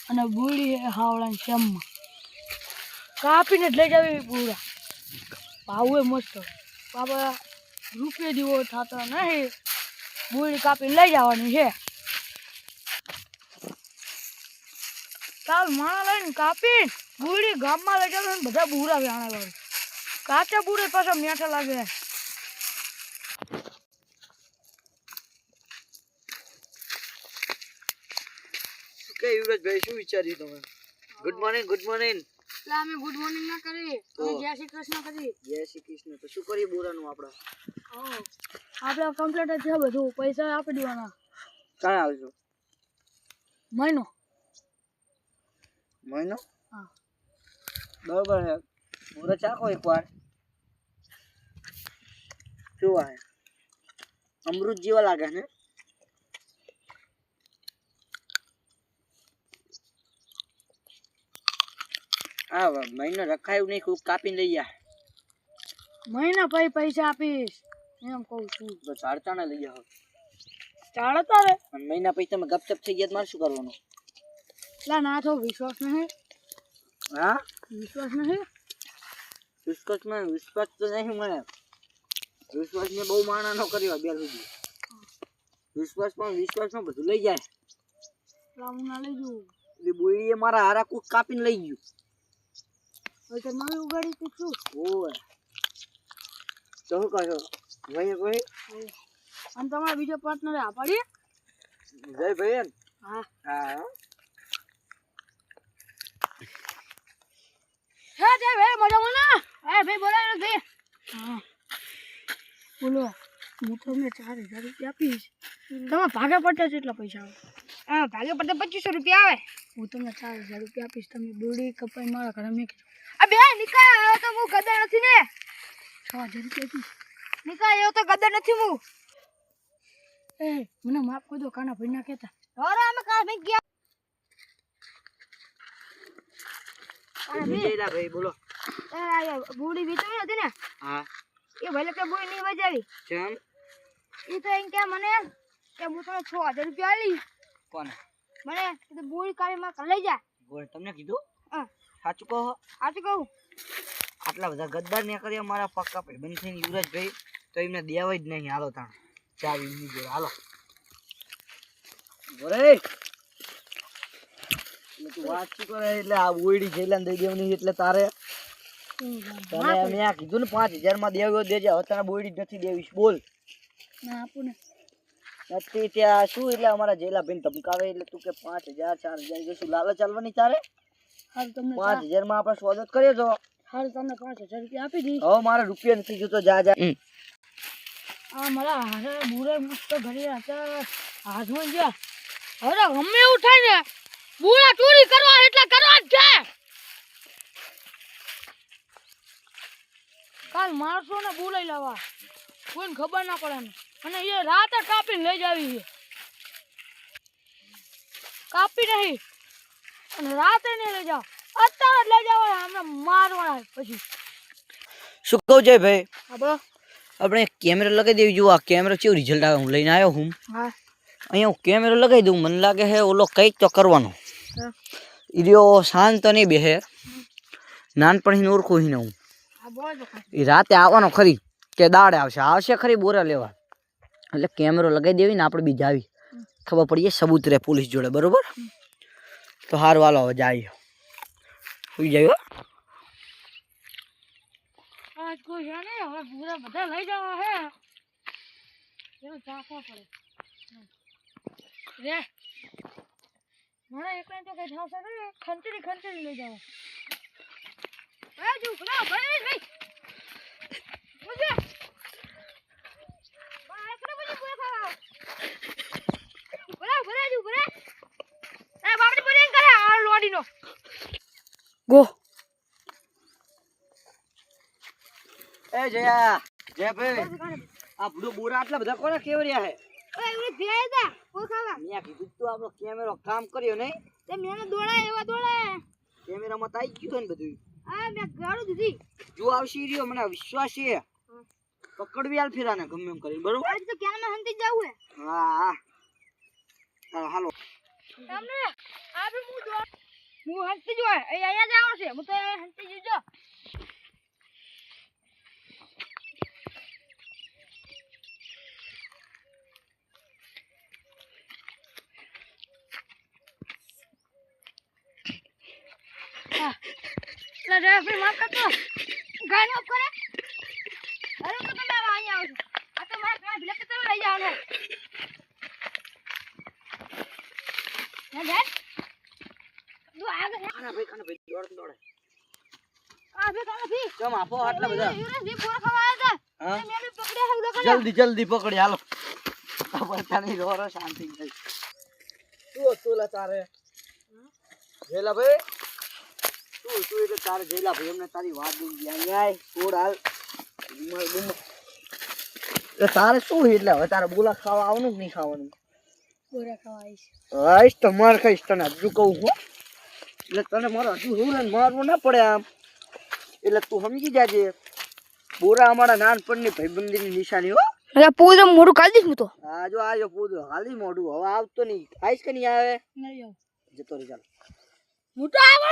અને બુડી હાવળાની શેમમાં કાપીને જ લઈ જાવી પૂરા ભાવે મસ્ત બાબા રૂપિયો દીવો થતો નહીં બુડી કાપીને લઈ જવાની છે કાલ માણા લઈને કાપીને બુડી ગામમાં લઈ જવાનું બધા બુરા વ્યાણા વાળું કાચા બુડે પાછા મીઠા લાગે કે યુવરાજભાઈ શું વિચાર્યું તમે ગુડ મોર્નિંગ એટલે અમે ગુડ મોર્નિંગ ના કરી અમે જય શ્રી કૃષ્ણ કરી જય શ્રી કૃષ્ણ તો શું કરીએ બોરાનું આપણે આપણે કમ્પ્લીટ જ છે બધું પૈસા આપી દેવાના ક્યાં આવજો મહિનો હા બરોબર છે બોરા ચાખો એકવાર શું આ અમૃત જેવા લાગે ને આ મહિનો રખાયું નહીં ખૂબ કાપીને લઈ જા મહિના પછી પૈસા આપીશ એમ કહું છું તો ચાળતા ને લઈ જાઓ ચાળતા રે અને મહિના પછી તમે ગપચપ થઈ ગયા મારે શું કરવાનું એટલે ના તો વિશ્વાસ નહીં હા વિશ્વાસ નહીં વિશ્વાસ તો નહીં મને વિશ્વાસ ને બહુ માણા નો કર્યો બે સુધી વિશ્વાસમાં બધું લઈ જાય હું ના લઈ જવું એટલે બોઈએ મારા હારા કુક કાપીને લઈ ગયું હવે તો નવી ઉગાડી પૂછું ઓય તો શું કહો ભાઈ કોઈ અને તમારા બીજો પાર્ટનર આ પાડીએ જય ભાઈ હા હા હા જય ભાઈ મજામાં ના હા ભાઈ બોલાય ભાઈ હા બોલો હું તમને 4000 રૂપિયા આપીશ તમે ભાગે પડતા કેટલા પૈસા આવે હા ભાગે પડતા 2500 રૂપિયા આવે હું તમને 4000 રૂપિયા આપીશ તમે દોડી કપાઈ મારા ઘરે મેકજો આ બે નિકા આવ્યો તો હું ગદર નથી ને 6000 રૂપિયા આપીશ નિકા આવ્યો તો ગદર નથી હું એ મને માફ કરી દો કાના ભાઈ ના કહેતા હવે અમે કાર મેં ગયા જયલા ભાઈ બોલો બુડી વિતરી હતી ને હા એ ભલે કે બુડી નહીં બજાવી કેમ એ તો એમ કે મને કે હું તને 6000 રૂપિયા આલી કોને મને તો બુડી કાઢી માં લઈ જા બોલ તમને કીધું હા સાચું કહો સાચું કહું આટલા બધા ગદ્દાર ને કરી અમારા પક્કા ભાઈ થઈને યુવરાજભાઈ તો એમને દેવાય જ નહીં હાલો તાણ ચાવી ની જોડે હાલો બોરે એટલે તું વાત શું કરે એટલે આ ઓયડી છેલ્લા દઈ દેવાની એટલે તારે તને મેં આ કીધું ને 5000 માં દેવ્યો દેજે હવે તને બોયડી જ નથી દેવીશ બોલ ના આપું ને નથી ત્યાં શું એટલે અમારા જેલા ભાઈ ધમકાવે એટલે તું કે 5000 4000 જે શું લાલચ ચાલવાની તારે હાલ તમને 5000 માં આપણે સ્વાગત કરીએ તો હાલ તમને 5000 રૂપિયા આપી દઈશ હવે મારે રૂપિયા નથી જોતો જા જા આ મારા હારે બુરે મસ્ત ઘરે હતા હાથમાં ગયા હવે ગમે એવું થાય ને બુરા ચોરી કરવા એટલે કરવા જ છે કાલ મારસો ને બોલાઈ લાવવા કોઈને ખબર ના પડે ને અને એ રાતે કાપીને લઈ જાવી છે કાપી નહીં અને રાતે નહીં લઈ જાવ અત્યારે જ લઈ જવાના હમણાં મારવાના પછી શું કહું છે ભાઈ હા બોલો આપણે કેમેરો લગાવી દેવી જો આ કેમેરો કેવું રિઝલ્ટ આવે હું લઈને આવ્યો હું હા અહીંયા હું કેમેરો લગાવી દઉં મને લાગે છે ઓલો કંઈક તો કરવાનો ઈર્યો શાંત નહીં બેહે નાનપણથી ઓળખું ને હું હા બોલો એ રાતે આવવાનો ખરી કે દાડે આવશે ખરી બોરા લેવા એટલે કેમેરો લગાવી દેવી ને આપણે બી જાવી ખબર પડીએ સબૂત રહે પોલીસ જોડે બરોબર તો હાર વાલો હવે જાય સુઈ જાય આજ કોઈ છે નહીં હવે પૂરા બધા લઈ જવા હે એનો ચાખવા પડે રે મને એકલા તો કઈ થાશે ને ખંચરી લઈ જવા એ જુકલા ભાઈ ભાઈ મુજે બા એકલા મુજે પૂરા ખાવા બરા જુ બરા એ બાપડી બોલિંગ કરે આ લોડીનો ગો એ જયા જય ભાઈ આ બધો બોરા આટલા બધા કોને કેવર્યા હે ઓય ઉરે ભેય દા ઓ ખાવા મેં કીધું તું આપણો કેમેરો કામ કર્યો નહીં તે મેને દોડા એવા દોડા કેમેરામાં તો આવી ગયું ને બધું આ મે ગાડું દીધી જો આવશે રહ્યો મને વિશ્વાસ છે પકડવી આલ ફેરાને ગમે એમ કરી બરોબર આજ તો ક્યાં માં હંતી જાવ હે હા હા હાલો તમને આપે હું હંતી જ હોય અહીંયા જ આવો છે હું તો હંતી જ જો લા ડ્રાઈવર માફ કરતો ગાડી ઓફ કરે અરે તો તમે અહીંયા આવો છો આ તો મારા કાં ભીલક તમે લઈ જાવ ને હે તું આગળ ખાના ભાઈ દોડ આ ભી કાના ભી કેમ આપો આટલા બધા યુરેશ ભી પૂરા ખવા આવ્યા હા હતા મેં પકડ્યા હે ઉદા જલ્દી પકડી હાલો બધાની રોરો શાંતિ થઈ તું લા તારે જેલા ભાઈ તું એટલે તારે જેલા ભાઈ એમને તારી વાત બોલી અહીંયા છોડ હાલ તારે શું એટલે હવે તારે બોલા ખાવા આવવાનું કે નહીં ખાવાનું પૂરા ખવા આવીશ આઈશ તો માર કહીશ તને હજુ કહું હું એટલે તને મારો હજુ હું ને મારવું ના પડે આમ એટલે તું સમજી જાજે બોરા અમારા નાનપણની ભાઈબંધીની નિશાની હો અરે પૂરો મોઢું કાઢી દઈશ હું તો હા જો આજો પૂરો હાલી મોઢું હવે આવતો નહીં આઈશ કે નહીં આવે નહીં આવ જતો રહી ચાલ હું તો આવો